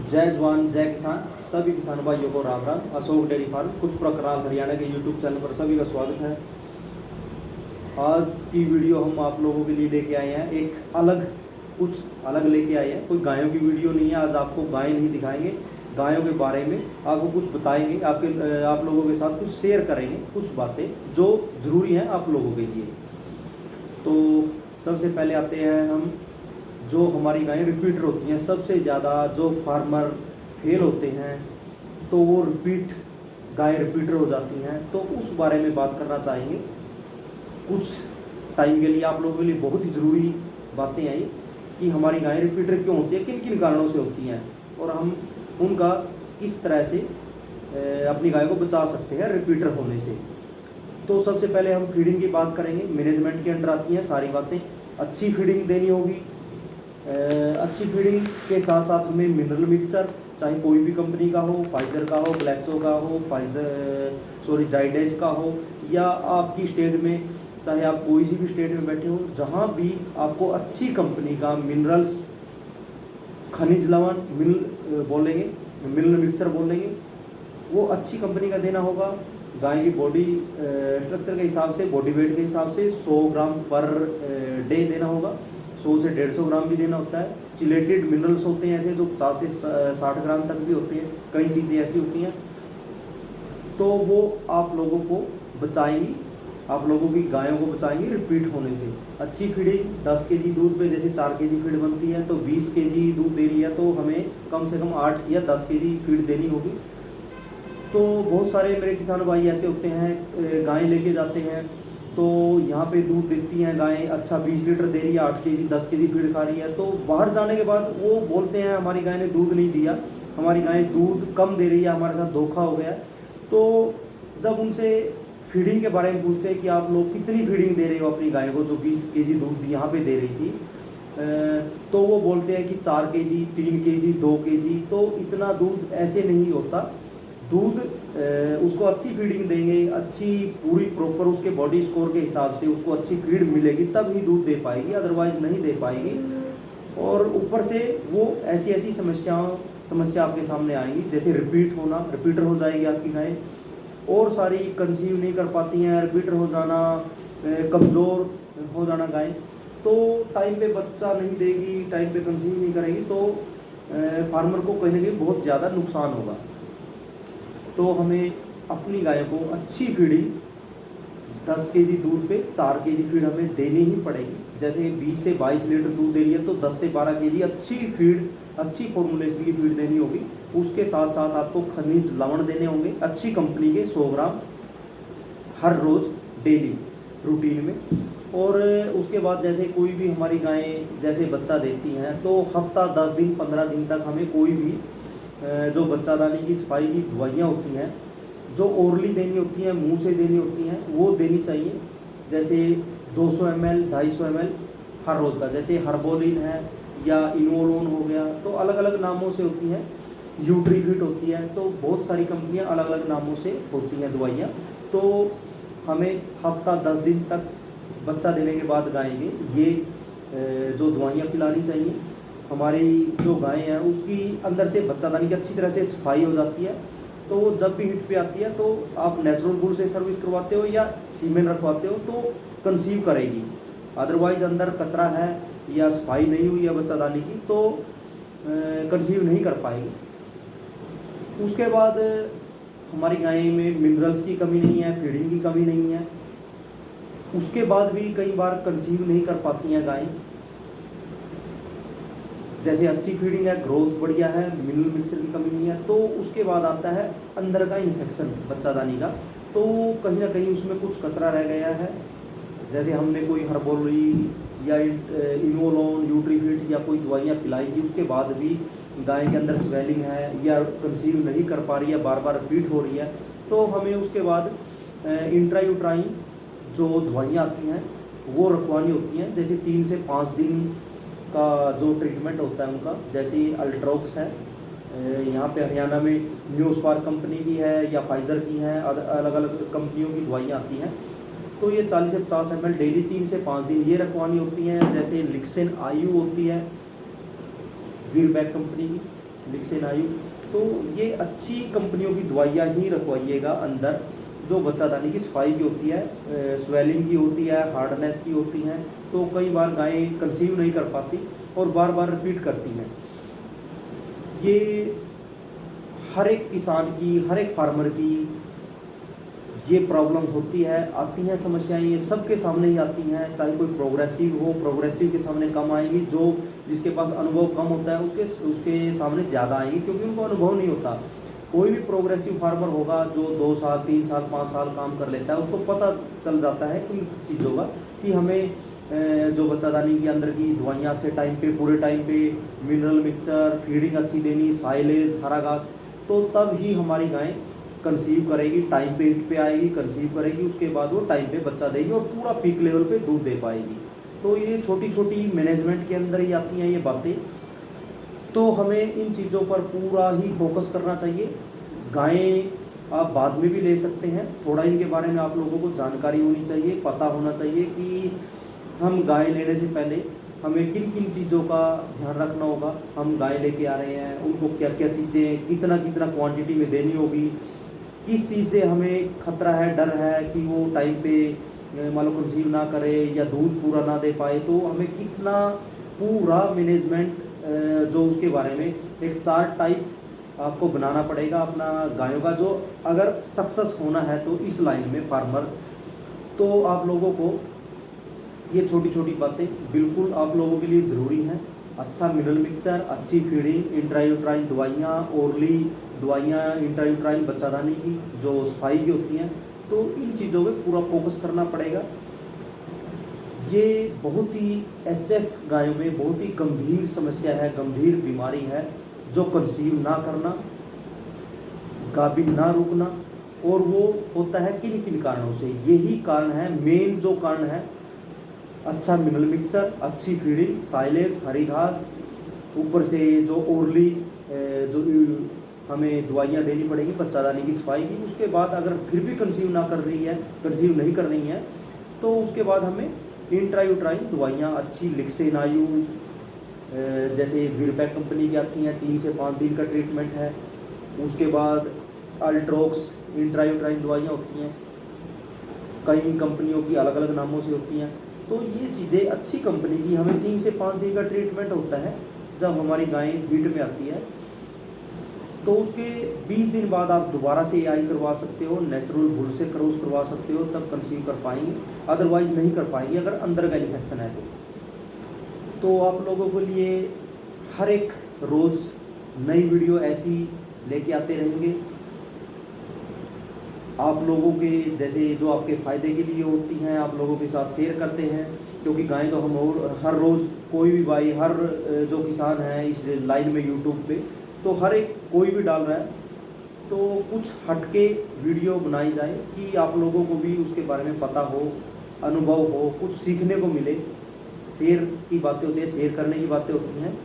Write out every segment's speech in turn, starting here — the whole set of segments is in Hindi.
जय जवान जय किसान। सभी किसान भाइयों को राम राम। अशोक डेयरी फार्म कुछ प्रकराल हरियाणा के यूट्यूब चैनल पर सभी का स्वागत है। आज की वीडियो हम आप लोगों के लिए लेके आए हैं, कुछ अलग लेके आए हैं। कोई गायों की वीडियो नहीं है। आज आपको गाय नहीं दिखाएंगे, गायों के बारे में आपको कुछ बताएंगे, आप लोगों के साथ कुछ शेयर करेंगे, कुछ बातें जो ज़रूरी हैं आप लोगों के लिए। तो सबसे पहले आते हैं हम, जो हमारी गायें रिपीटर होती हैं, सबसे ज़्यादा जो फार्मर फेल होते हैं तो वो गायें रिपीटर हो जाती हैं। तो उस बारे में बात करना चाहेंगे कुछ टाइम के लिए। आप लोगों के लिए बहुत ही ज़रूरी बातें आई कि हमारी गायें रिपीटर क्यों होती है, किन किन कारणों से होती हैं, और हम उनका किस तरह से अपनी गाय को बचा सकते हैं रिपीटर होने से। तो सबसे पहले हम फीडिंग की बात करेंगे। मैनेजमेंट के अंडर आती हैं सारी बातें। अच्छी फीडिंग देनी होगी। अच्छी फीडिंग के साथ साथ हमें मिनरल मिक्सचर, चाहे कोई भी कंपनी का हो, फाइजर का हो, ग्लैक्सो का हो, जाइडेस का हो, या आपकी स्टेट में, चाहे आप कोई सी भी स्टेट में बैठे हो, जहाँ भी आपको अच्छी कंपनी का मिनरल्स, खनिज लवण बोलेंगे, मिनरल मिक्सचर बोलेंगे, वो अच्छी कंपनी का देना होगा। गाय की बॉडी स्ट्रक्चर के हिसाब से, बॉडी वेट के हिसाब से 100 ग्राम पर डे देना होगा। 100 से 150 ग्राम भी देना होता है। चिलेटेड मिनरल्स होते हैं ऐसे जो 50 से 60 ग्राम तक भी होते हैं। कई चीज़ें ऐसी होती हैं, तो वो आप लोगों को बचाएंगी, आप लोगों की गायों को बचाएंगी रिपीट होने से। अच्छी फीडिंग 10 केजी दूध पे जैसे 4 केजी फीड बनती है, तो 20 केजी दूध दे रही है तो हमें कम से कम 8 या 10 केजी फीड देनी होगी। तो बहुत सारे मेरे किसान भाई ऐसे होते हैं, गायें लेके जाते हैं तो यहाँ पे दूध देती हैं गायें, अच्छा 20 लीटर दे रही है, 8 केजी 10 केजी फीड खा रही है। तो बाहर जाने के बाद वो बोलते हैं हमारी गाय ने दूध नहीं दिया, हमारी गाय दूध कम दे रही है, हमारे साथ धोखा हो गया। तो जब उनसे फीडिंग के बारे में पूछते हैं कि आप लोग कितनी फीडिंग दे रहे हो अपनी गाय को, जो 20 केजी दूध यहाँ पे दे रही थी, तो वो बोलते हैं कि 4 केजी, 3 केजी, 2 केजी। तो इतना दूध ऐसे नहीं होता। दूध उसको अच्छी फीडिंग देंगे, अच्छी पूरी प्रॉपर उसके बॉडी स्कोर के हिसाब से उसको अच्छी फीड मिलेगी, तब ही दूध दे पाएगी, अदरवाइज नहीं दे पाएगी। और ऊपर से वो ऐसी ऐसी समस्या आपके सामने आएंगी, जैसे रिपीटर हो जाएगी आपकी गाय, और सारी कंसीव नहीं कर पाती हैं, रिपीटर हो जाना, कमज़ोर हो जाना गाय, तो टाइम पे बच्चा नहीं देगी, टाइम पे कंसीव नहीं करेगी, तो फार्मर को कहीं ना कहीं बहुत ज़्यादा नुकसान होगा। तो हमें अपनी गाय को अच्छी फीडिंग 10 केजी दूध पे 4 केजी फीड हमें देनी ही पड़ेगी। जैसे 20 से 22 लीटर दूध दे रही है तो 10 से 12 केजी अच्छी फीड, अच्छी फॉर्मुलेशन की फीड देनी होगी। उसके साथ साथ आपको खनिज लवण देने होंगे अच्छी कंपनी के 100 ग्राम हर रोज़ डेली रूटीन में। और उसके बाद जैसे कोई भी हमारी गायें जैसे बच्चा देती हैं तो हफ्ता 10 दिन 15 दिन तक हमें कोई भी जो बच्चादानी की सफाई की दवाइयाँ होती हैं, जो ओरली देनी होती हैं, मुंह से देनी होती हैं, वो देनी चाहिए। जैसे 200 ml 250 ml हर रोज़ का, जैसे हर्बोलिन है या इनोलोन हो गया, तो अलग अलग नामों से होती हैं। यूट्रीफिट होती है, तो बहुत सारी कंपनियां अलग अलग नामों से होती हैं दवाइयाँ। तो हमें हफ्ता 10 दिन तक बच्चा देने के बाद गाय के ये जो दवाइयाँ पिलानी चाहिए। हमारी जो गाय है उसकी अंदर से बच्चादानी की अच्छी तरह से सफाई हो जाती है। तो वो जब भी हिट पे आती है तो आप नेचुरल बुल से सर्विस करवाते हो या सीमेन रखवाते हो तो कंसीव करेगी। अदरवाइज अंदर कचरा है या सफाई नहीं हुई है बच्चादानी की तो कंसीव नहीं कर पाएगी। उसके बाद हमारी गाय में मिनरल्स की कमी नहीं है, फीडिंग की कमी नहीं है, उसके बाद भी कई बार कंसीव नहीं कर पाती हैं गाय। जैसे अच्छी फीडिंग है, ग्रोथ बढ़िया है, मिनरल मिक्सचर की कमी नहीं है, तो उसके बाद आता है अंदर का इन्फेक्शन बच्चादानी का। तो कहीं ना कहीं उसमें कुछ कचरा रह गया है, जैसे हमने कोई हर्बोलिन या इनोलोन, यूट्रीफिट या कोई दवाइयाँ पिलाई थी, उसके बाद भी गाय के अंदर स्वेलिंग है या कंसीव नहीं कर पा रही है, बार बार रिपीट हो रही है, तो हमें उसके बाद इंट्रायूट्राइन जो दवाइयाँ आती हैं वो रखवानी होती हैं। जैसे 3 से 5 दिन का जो ट्रीटमेंट होता है उनका, जैसे अल्ट्रोक्स है, यहाँ पे हरियाणा में न्यूस्पार कंपनी की है या फाइजर की है, अलग अलग कंपनियों की दवाइयाँ आती हैं। तो ये 40 से 50 ml डेली 3 से 5 दिन ये रखवानी होती हैं। जैसे लिक्सेन आयु होती है वीरबैक कंपनी की, लिक्सेनायु। तो ये अच्छी कंपनियों की दवाइयाँ ही रखवाइएगा अंदर, जो बच्चादानी की सफाई की होती है, स्वेलिंग की होती है, हार्डनेस की होती हैं। तो कई बार गायें कंसीव नहीं कर पाती और बार बार रिपीट करती हैं। ये हर एक किसान की, हर एक फार्मर की ये प्रॉब्लम होती है, आती हैं समस्याएं, ये सबके सामने ही आती हैं। चाहे कोई प्रोग्रेसिव हो, प्रोग्रेसिव के सामने कम आएंगी, जो जिसके पास अनुभव कम होता है उसके सामने ज़्यादा आएंगी, क्योंकि उनको अनुभव नहीं होता। कोई भी प्रोग्रेसिव फार्मर होगा जो 2 साल 3 साल 5 साल काम कर लेता है, उसको पता चल जाता है किन चीज़ों का, कि हमें जो बच्चादानी के अंदर की दवाइयाँ अच्छे टाइम पे, पूरे टाइम पे, मिनरल मिक्सचर, फीडिंग अच्छी देनी, साइलेज, हरा घास, तो तब ही हमारी गाय कंसीव करेगी, टाइम पे हिट पे आएगी, कंसीव करेगी, उसके बाद वो टाइम पे बच्चा देगी और पूरा पीक लेवल पे दूध दे पाएगी। तो ये छोटी छोटी मैनेजमेंट के अंदर ही आती हैं ये बातें। तो हमें इन चीज़ों पर पूरा ही फोकस करना चाहिए। गायें आप बाद में भी ले सकते हैं, थोड़ा इनके बारे में आप लोगों को जानकारी होनी चाहिए, पता होना चाहिए कि हम गाय लेने से पहले हमें किन किन चीज़ों का ध्यान रखना होगा। हम गाय लेके आ रहे हैं, उनको क्या क्या चीज़ें कितना कितना क्वांटिटी में देनी होगी, किस चीज़ से हमें खतरा है, डर है कि वो टाइम पे मान लो कंसीव ना करे या दूध पूरा ना दे पाए, तो हमें कितना पूरा मैनेजमेंट जो उसके बारे में एक चार्ट टाइप आपको बनाना पड़ेगा अपना गायों का, जो अगर सक्सेस होना है तो इस लाइन में फार्मर, तो आप लोगों को ये छोटी छोटी बातें बिल्कुल आप लोगों के लिए ज़रूरी हैं। अच्छा मिनरल मिक्सचर, अच्छी फीडिंग, इंट्रायूट्राइन दवाइयाँ, ओरली दवाइयाँ, इंट्रायूट्राइन बच्चादानी की जो सफाई की होती हैं, तो इन चीज़ों पे पूरा फोकस करना पड़ेगा। ये बहुत ही एचएफ गायों में बहुत ही गंभीर समस्या है, गंभीर बीमारी है, जो कंसीव ना करना, गाभिन ना रुकना। और वो होता है किन किन कारणों से, यही कारण है, मेन जो कारण है अच्छा मिनरल मिक्सचर, अच्छी फीडिंग, साइलेज, हरी घास, ऊपर से जो ओरली जो हमें दवाइयाँ देनी पड़ेगी बच्चादानी की सफाई की। उसके बाद अगर फिर भी कंसीव ना कर रही है, कंसीव नहीं कर रही है, तो उसके बाद हमें इंट्रायूट्राइन दवाइयाँ अच्छी लिक्सेनायु, जैसे वीरपैक कंपनी की आती हैं, 3 से 5 दिन का ट्रीटमेंट है। उसके बाद अल्ट्रोक्स इंट्रायूट्राइन दवाइयाँ होती हैं, कई कंपनियों की अलग अलग नामों से होती हैं। तो ये चीज़ें अच्छी कंपनी की, हमें 3 से 5 दिन का ट्रीटमेंट होता है जब हमारी गाय हीट में आती है। तो उसके 20 दिन बाद आप दोबारा से एआई करवा सकते हो, नेचुरल बुल से क्रॉस करवा सकते हो, तब कंसीव कर पाएंगे, अदरवाइज नहीं कर पाएंगे अगर अंदर का इन्फेक्शन है तो आप लोगों के लिए हर एक रोज़ नई वीडियो ऐसी लेके आते रहेंगे। आप लोगों के जैसे जो आपके फ़ायदे के लिए होती हैं, आप लोगों के साथ शेयर करते हैं, क्योंकि गायें तो हम और हर रोज़ कोई भी भाई, हर जो किसान है इस लाइन में यूट्यूब पे, तो हर एक कोई भी डाल रहा है, तो कुछ हटके वीडियो बनाई जाए कि आप लोगों को भी उसके बारे में पता हो, अनुभव हो, कुछ सीखने को मिले। शेयर की बातें होती हैं, शेयर करने की बातें होती हैं।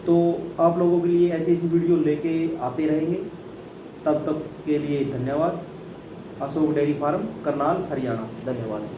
तो आप लोगों के लिए ऐसी ऐसी वीडियो लेके आते रहेंगे। तब तक के लिए धन्यवाद। Ashok dairy farm, Karnal, Haryana. धन्यवाद।